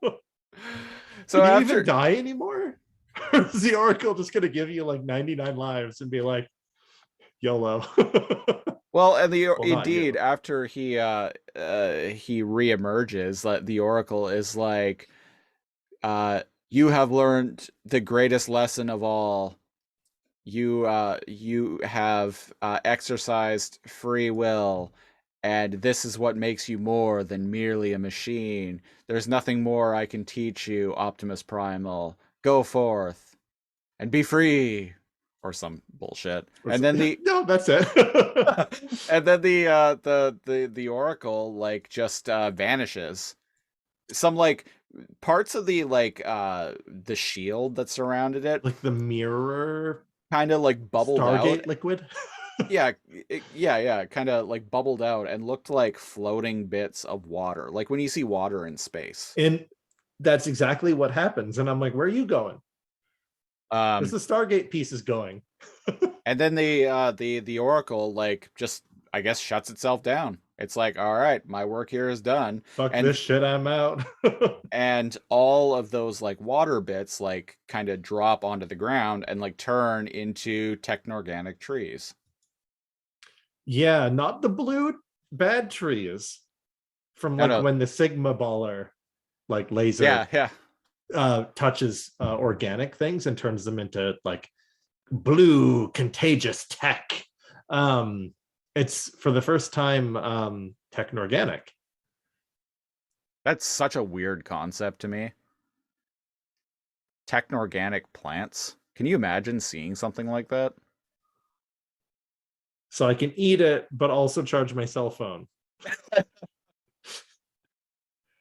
A: So
B: Can you
A: after
B: even die anymore? Or is the Oracle just gonna give you like 99 lives and be like, YOLO?
A: well, and the
B: Well, not
A: indeed
B: you.
A: after he reemerges, like the Oracle is like, you have learned the greatest lesson of all. You have exercised free will, and this is what makes you more than merely a machine. There's nothing more I can teach you, Optimus Primal. Go forth and be free, or some bullshit. And then the
B: No, that's it.
A: and then the Oracle like just vanishes. Some like parts of the shield that surrounded it
B: Like the mirror
A: kind of like bubbled out.
B: Stargate liquid.
A: Yeah, yeah, kind of like bubbled out and looked like floating bits of water, like when you see water in space.
B: And that's exactly what happens. And I'm like, where are you going? Because
A: Um,
B: the Stargate piece is going.
A: and then the Oracle like just I guess shuts itself down. It's like, all right, my work here is done,
B: Fuck
A: and
B: this shit, I'm out.
A: and all of those like water bits like kind of drop onto the ground and like turn into technorganic trees.
B: Yeah, not the blue bad trees from
A: No,
B: like
A: no,
B: when the Sigma baller like laser
A: yeah,
B: touches organic things and turns them into like blue contagious tech. It's for the first time technorganic.
A: that's such a weird concept to me. Technorganic plants. Can you imagine seeing something like that?
B: So I can eat it, but also charge my cell phone.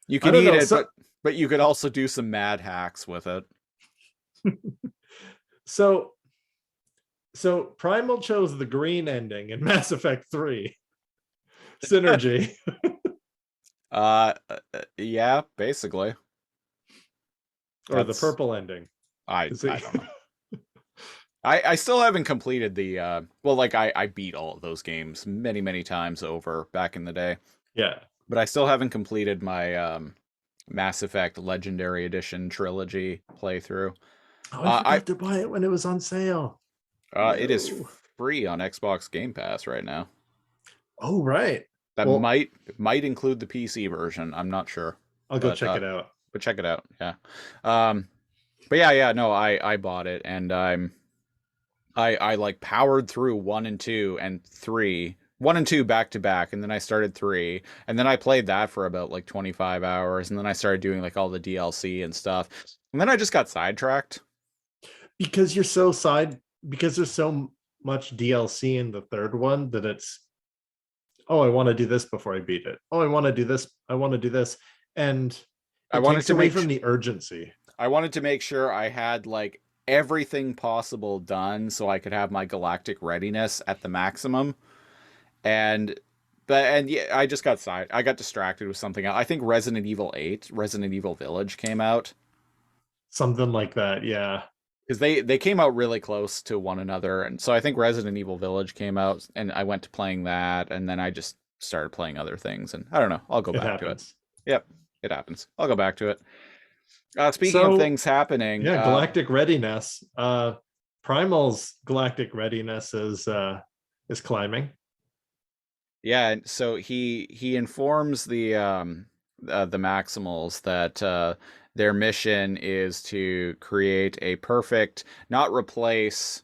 A: You
B: I
A: can
B: don't
A: eat
B: know.
A: it, but you could also do some mad hacks with it.
B: So Primal chose the green ending in Mass Effect 3. Synergy.
A: Yeah, basically.
B: Or the
A: That's
B: purple ending.
A: I
B: Is it-
A: don't know. I still haven't completed the well, like I beat all of those games many times over back in the day,
B: Yeah.
A: but I still haven't completed my Mass Effect Legendary Edition trilogy playthrough.
B: Oh, I forgot to buy it when it was on sale.
A: It is
B: No.
A: free on Xbox Game Pass right now.
B: Oh, right.
A: That
B: Well,
A: might include the PC version. I'm not sure.
B: I'll go
A: But,
B: check it out.
A: But check it out. Yeah. But yeah, no, I bought it and I like powered through 1 and 2 and 3. 1 and 2 back to back, and then I started 3, and then I played that for about like 25 hours, and then I started doing like all the DLC and stuff. And then I just got sidetracked.
B: Because because there's so much DLC in the third one that it's, oh, I want to do this before I beat it. Oh, I want to do this. I want to do this. And
A: I
B: it
A: wanted
B: takes
A: to
B: away
A: make
B: from the urgency.
A: I wanted to make sure I had like everything possible done so I could have my galactic readiness at the maximum. And yeah, I got distracted with something else. I think Resident Evil 8, Resident Evil Village came out
B: Something like that. Yeah.
A: because they came out really close to one another, and so I think Resident Evil Village came out, and I went to playing that, and then I just started playing other things, and I don't know. I'll go
B: It
A: back to it.
B: happens.
A: Yep, it happens. I'll go back to it. Speaking of
B: So,
A: things happening,
B: yeah, galactic readiness. Primal's galactic readiness is climbing.
A: yeah, and so he informs the Maximals that their mission is to create a perfect, not replace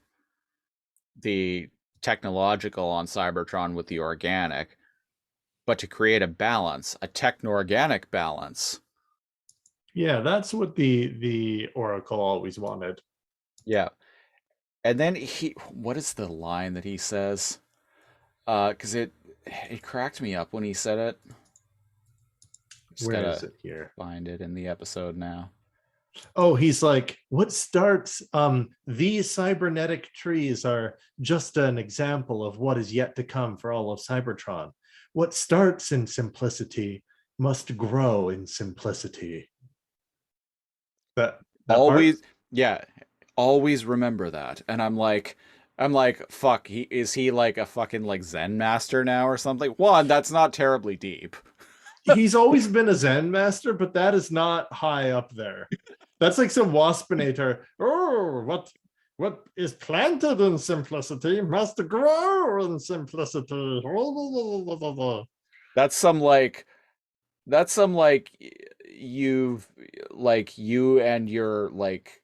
A: the technological on Cybertron with the organic, but to create a balance, a techno-organic balance.
B: Yeah, that's what the Oracle always wanted.
A: Yeah. And then what is the line that he says? Because it cracked me up when he said it. Just
B: Where
A: gotta
B: is it here?
A: find it in the episode now.
B: Oh, he's like, what starts these cybernetic trees are just an example of what is yet to come for all of Cybertron. What starts in simplicity must grow in simplicity. That
A: Always,
B: part?
A: yeah, always remember that. And I'm like, I'm like, fuck, is he like a fucking like Zen master now or something? One, that's not terribly deep.
B: He's always been a Zen master, but that is not high up there. That's like some waspinator. Oh, what is planted in simplicity must grow in simplicity.
A: That's some like you've like you and your like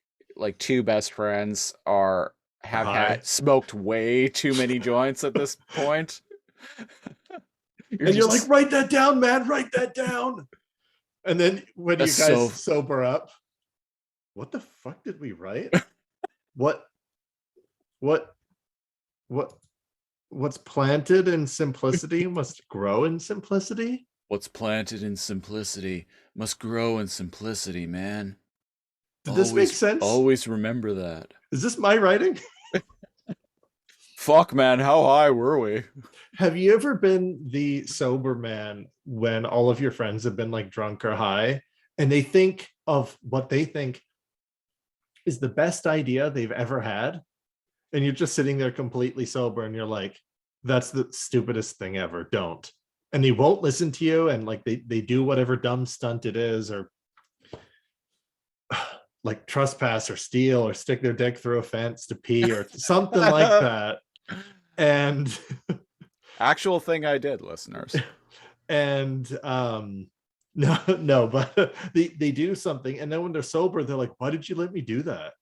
A: two best friends have
B: High.
A: had smoked way too many joints at this point. You're
B: And you're like,
A: just
B: write that down, man, write that down. And then when you
A: that's
B: guys
A: so
B: sober up, what the fuck did we write? What what what what's planted in simplicity must grow in simplicity?
A: what's planted in simplicity must grow in simplicity, man.
B: Did this make sense?
A: Always remember that.
B: Is this my writing?
A: Fuck, man, how high were we?
B: Have you ever been the sober man when all of your friends have been like drunk or high and they think of what they think is the best idea they've ever had? And you're just sitting there completely sober and you're like, that's the stupidest thing ever. Don't. And they won't listen to you. And like they do whatever dumb stunt it is, or like trespass or steal or stick their dick through a fence to pee or something like that. And
A: Actual thing I did, listeners.
B: and no, but they do something, and then when they're sober, they're like, why did you let me do that?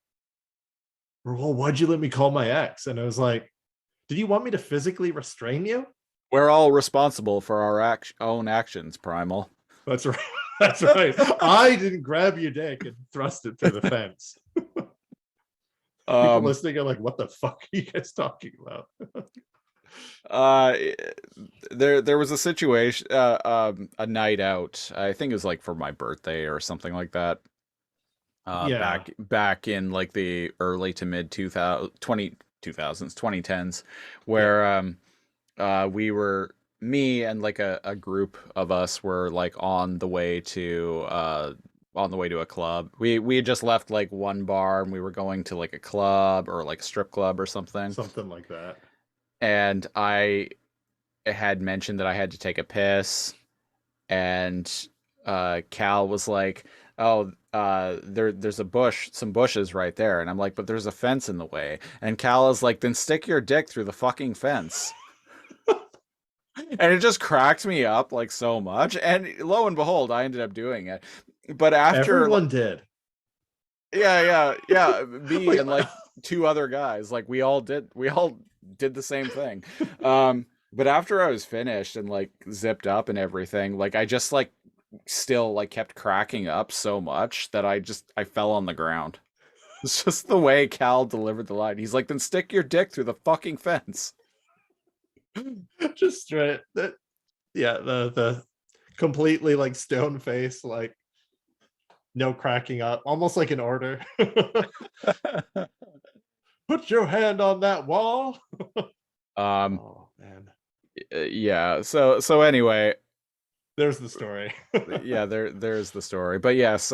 B: Or, well, why'd you let me call my ex? And I was like, did you want me to physically restrain you?
A: We're all responsible for our own actions, Primal.
B: That's right. That's right. I didn't grab your dick and thrust it through the fence. People listening are like, what the fuck are you guys talking about?
A: There was a situation, a night out. I think it was like for my birthday or something like that.
B: Yeah.
A: Back in like the early to mid 2010s, where we were, me and like a group of us were like on the way to a club. We had just left like one bar and we were going to like a club or like a strip club or something.
B: Something like that.
A: And I had mentioned that I had to take a piss, and Cal was like, "Oh, there's some bushes right there," and I'm like, "But there's a fence in the way." And Cal is like, "Then stick your dick through the fucking fence." And it just cracked me up like so much, and lo and behold, I ended up doing it. But after
B: everyone did.
A: yeah, me and like two other guys, like we all did the same thing. But after I was finished and like zipped up and everything, like I just like still like kept cracking up so much that I fell on the ground. It's just the way Cal delivered the line. He's like, "Then stick your dick through the fucking fence."
B: Just straight that. Yeah, the completely like stone face, like no cracking up, almost like an order. Put your hand on that wall. Oh man.
A: Yeah. So anyway,
B: there's the story.
A: yeah, there's the story. But yes,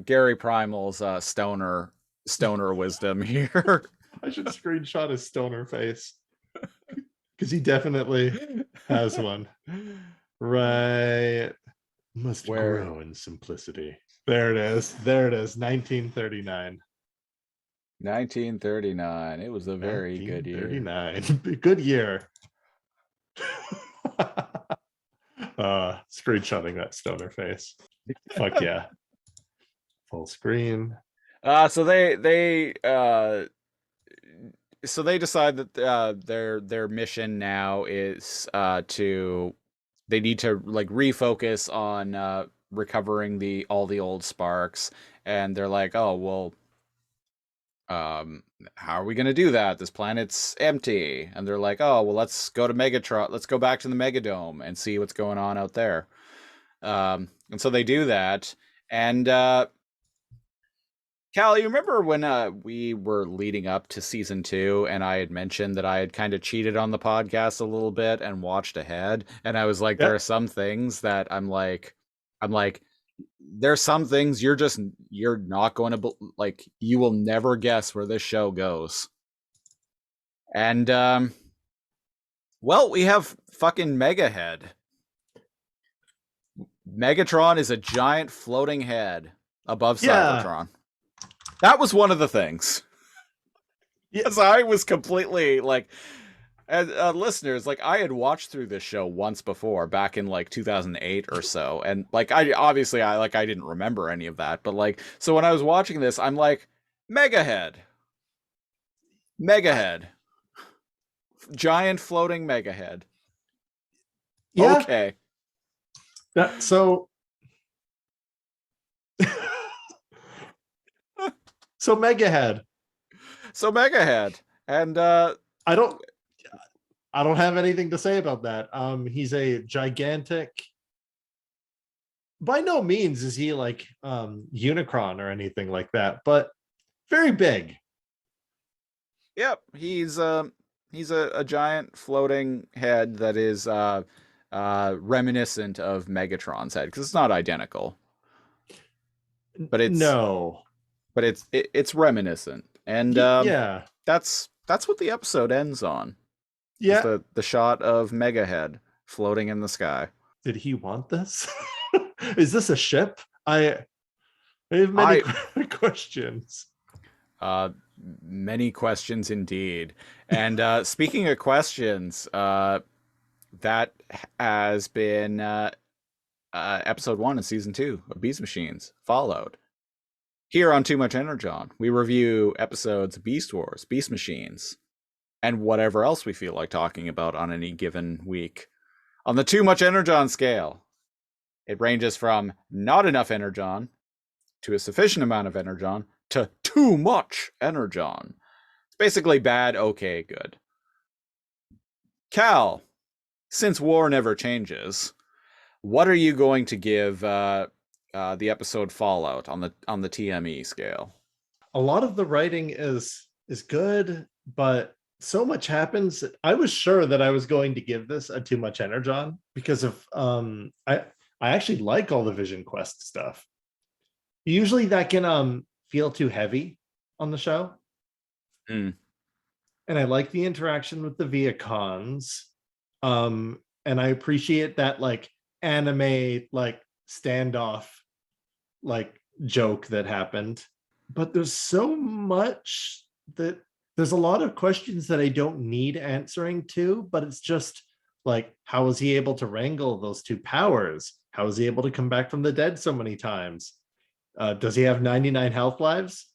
A: Gary Primal's stoner wisdom here.
B: I should screenshot his stoner face because he definitely has one. Right. Must grow in simplicity. There it is. 1939.
A: 1939. It was a very good year.
B: 1939. Good year. Screenshotting that stoner face. Fuck yeah. Full screen.
A: So they decide that their mission now is they need to like refocus on recovering all the old sparks, and they're like, "Oh, well, how are we going to do that? This planet's empty." And they're like, "Oh, well, let's go to Megatron. Let's go back to the Megadome and see what's going on out there." And so they do that. And Cal, you remember when we were leading up to season 2 and I had mentioned that I had kind of cheated on the podcast a little bit and watched ahead, and I was like, there are some things that I'm like there's some things you're not going to like, you will never guess where this show goes. And well, we have fucking Megahead. Megatron is a giant floating head above
B: Yeah.
A: Cybertron. That was one of the things.
B: Yeah.
A: Because I was completely like, and listeners, like I had watched through this show once before, back in like 2008 or so, and like I didn't remember any of that, but like so when I was watching this, I'm like, Megahead, Megahead, giant floating Megahead.
B: Yeah.
A: Okay,
B: So so Megahead.
A: so Megahead, and
B: I don't I don't have anything to say about that. He's a gigantic. By no means is he like Unicron or anything like that, but very big.
A: yep, he's a giant floating head that is reminiscent of Megatron's head because it's not identical, but
B: No.
A: it's reminiscent, and
B: Yeah.
A: that's what the episode ends on. Is
B: Yeah.
A: the shot of Megahead floating in the sky.
B: Did he want this? Is this a ship? I have
A: I
B: many questions.
A: uh many questions indeed. And speaking of questions, that has been episode 1 of season 2 of Beast Machines followed. Here on Too Much Energon, we review episodes Beast Wars, Beast Machines, and whatever else we feel like talking about on any given week. On the Too Much Energon scale, it ranges from not enough Energon to a sufficient amount of Energon to too much Energon. It's basically bad, okay, good. Cal, since war never changes, what are you going to give the episode Fallout on the TME scale?
B: A lot of the writing is good, but so much happens. I was sure that I was going to give this a too much Energon because of I actually like all the Vision Quest stuff. Usually that can feel too heavy on the show.
A: Mm.
B: And I like the interaction with the Viacons. And I appreciate that like anime like standoff like joke that happened. But there's so much that there's a lot of questions that I don't need answering to, but it's just like, how was he able to wrangle those two powers? How was he able to come back from the dead so many times? Does he have 99 health lives?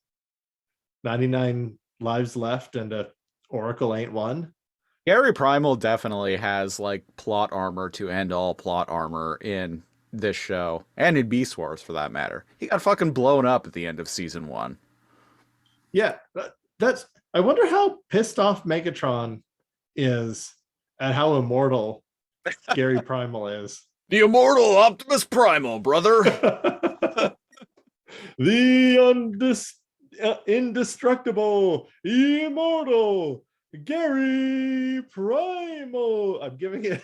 B: 99 lives left and a Oracle ain't one?
A: Gary Primal definitely has like plot armor to end all plot armor in this show and in Beast Wars for that matter. He got fucking blown up at the end of season 1.
B: Yeah, that's. I wonder how pissed off Megatron is at how immortal Gary Primal is.
A: The immortal Optimus Primal, brother.
B: The indestructible, immortal Gary Primal. I'm giving it.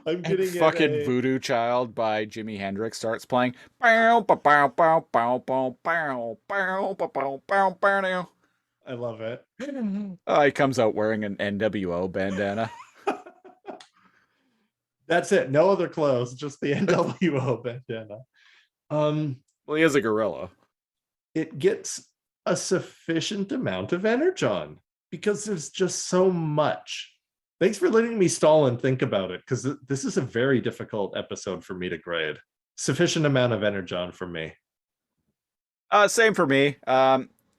B: I'm getting
A: and
B: it.
A: Fucking Voodoo Child by Jimi Hendrix starts playing. Bow, bow, bow, bow, bow, bow, bow, bow, bow, bow, bow.
B: I love it.
A: He comes out wearing an NWO bandana.
B: That's it. No other clothes, just the NWO bandana.
A: Well, he is a gorilla.
B: It gets a sufficient amount of Energon because there's just so much. Thanks for letting me stall and think about it, because this is a very difficult episode for me to grade. Sufficient amount of Energon for me.
A: Same for me.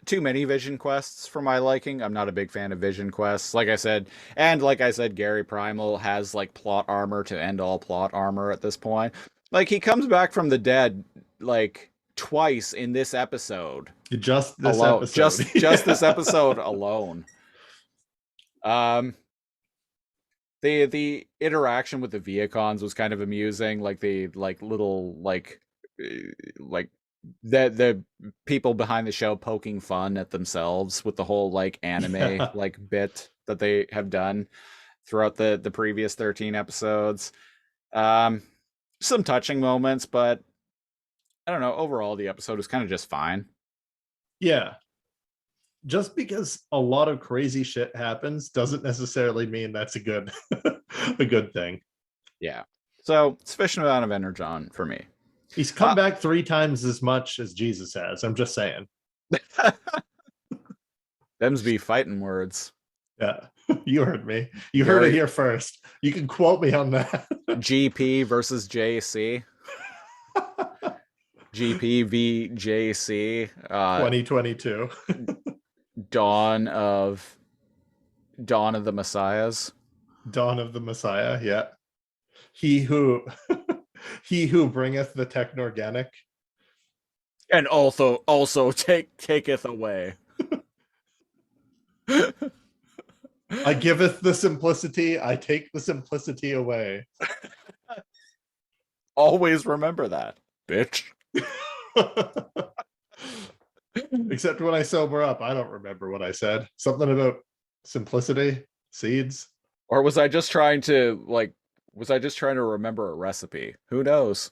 A: Too many Vision Quests for my liking. I'm not a big fan of Vision Quests. Like I said, Gary Primal has like plot armor to end all plot armor at this point. Like he comes back from the dead like twice in this episode.
B: Just this
A: alone.
B: episode.
A: Just this episode alone. The interaction with the Viacons was kind of amusing. Like the little the people behind the show poking fun at themselves with the whole like anime like bit that they have done throughout the previous 13 episodes. Some touching moments, but I don't know, overall the episode was kind of just fine.
B: Yeah. just because a lot of crazy shit happens doesn't necessarily mean that's a good a good thing.
A: Yeah. So sufficient amount of Energon for me.
B: He's come back 3 times as much as Jesus has. I'm just saying.
A: Them's be fighting words.
B: Yeah, you heard me. You heard it here first. You can quote me on that.
A: GP versus JC. GP v JC.
B: 2022.
A: Dawn of the Messiahs.
B: Dawn of the Messiah. Yeah. He who he who bringeth the technorganic.
A: And also taketh away.
B: I giveth the simplicity, I take the simplicity away.
A: Always remember that, bitch.
B: Except when I sober up, I don't remember what I said. Something about simplicity, seeds.
A: Or was I just trying to remember a recipe? Who knows?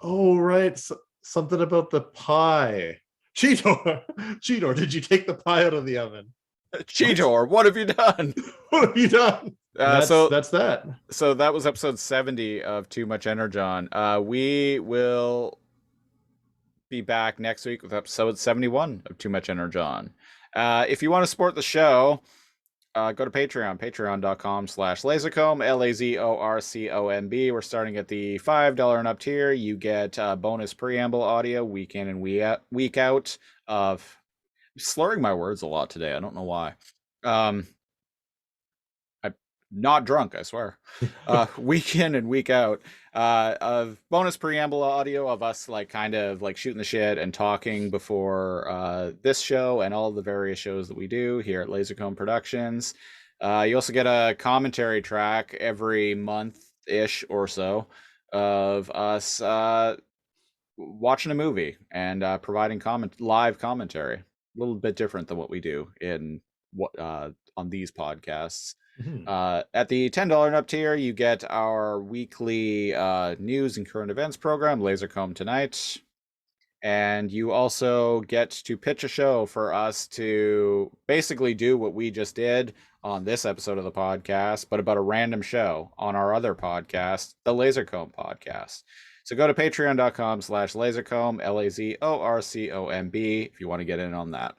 B: Oh, right. Something about the pie. Cheetor, did you take the pie out of the oven?
A: Cheetor, what have you done?
B: What have you done? That's that.
A: So that was episode 70 of Too Much Energon. We will be back next week with episode 71 of Too Much Energon. If you want to support the show, go to Patreon, patreon.com/lazorcomb, LAZORCOMB. We're starting at the $5 and up tier. You get bonus preamble audio week in and week out of... I'm slurring my words a lot today. I don't know why. I'm not drunk, I swear. Week in and week out of bonus preamble audio of us kind of shooting the shit and talking before this show and all the various shows that we do here at Lasercomb Productions. You also get a commentary track every month-ish or so of us watching a movie and providing live commentary. A little bit different than what we do on these podcasts. At the $10 and up tier, you get our weekly news and current events program, Lasercomb Tonight. And you also get to pitch a show for us to basically do what we just did on this episode of the podcast, but about a random show on our other podcast, the Lasercomb Podcast. So go to patreon.com/lasercomb, LAZORCOMB, if you want to get in on that.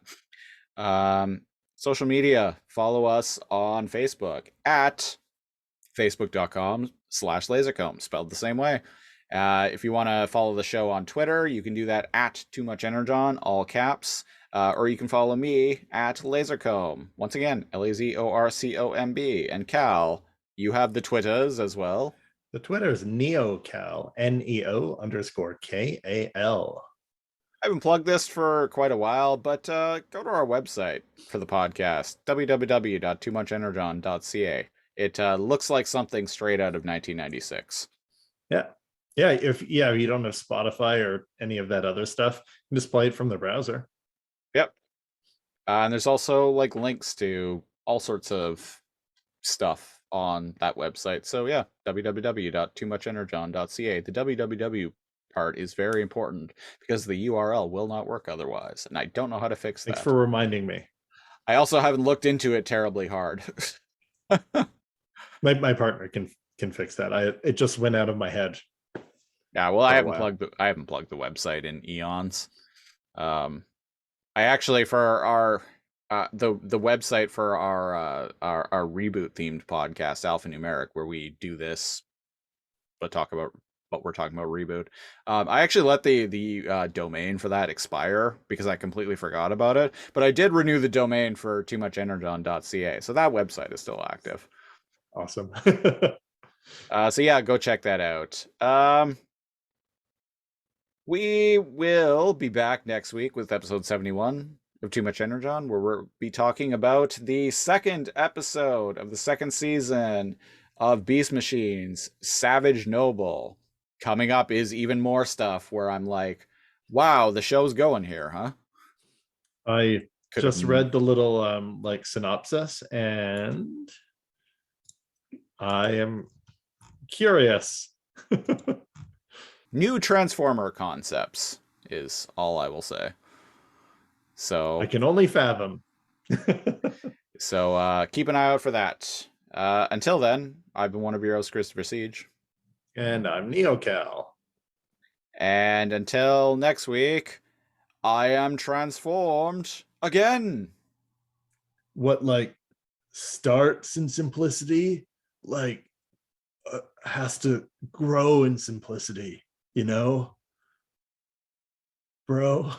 A: Social media, follow us on Facebook at facebook.com/lasercomb, spelled the same way. If you want to follow the show on Twitter, you can do that at Too Much Energon, all caps, or you can follow me at Lasercomb. Once again, LAZORCOMB. And Cal, you have the Twitters as well.
B: The Twitter is NeoCal, NEO_KAL.
A: I haven't plugged this for quite a while, but go to our website for the podcast, www.toomuchenergon.ca. It looks like something straight out of 1996.
B: Yeah. If you don't have Spotify or any of that other stuff, you can just play it from the browser.
A: Yep. And there's also links to all sorts of stuff on that website. So yeah, www.toomuchenergon.ca. The www part is very important because the URL will not work otherwise, and I don't know how to fix that.
B: Thanks for reminding me.
A: I also haven't looked into it terribly hard.
B: my partner can fix that. It just went out of my head.
A: Yeah, well, I haven't plugged the website in eons. I actually, for our the website for our reboot themed podcast, Alphanumeric, where we do this but talk about what we're talking about, reboot. I actually let the domain for that expire because I completely forgot about it, but I did renew the domain for toomuchenergon.ca, so that website is still active.
B: Awesome.
A: So yeah, go check that out. We will be back next week with episode 71 of Too Much Energon, where we'll be talking about the second episode of the second season of Beast Machines, Savage Noble. Coming up is even more stuff where I'm like, wow, the show's going here, huh?
B: I just read the little synopsis, and I am curious.
A: New Transformer concepts is all I will say. So
B: I can only fathom.
A: keep an eye out for that. Until then, I've been one of your hosts, Christopher Siege.
B: And I'm NeoCal.
A: And until next week, I am transformed again.
B: What like starts in simplicity, like has to grow in simplicity, bro.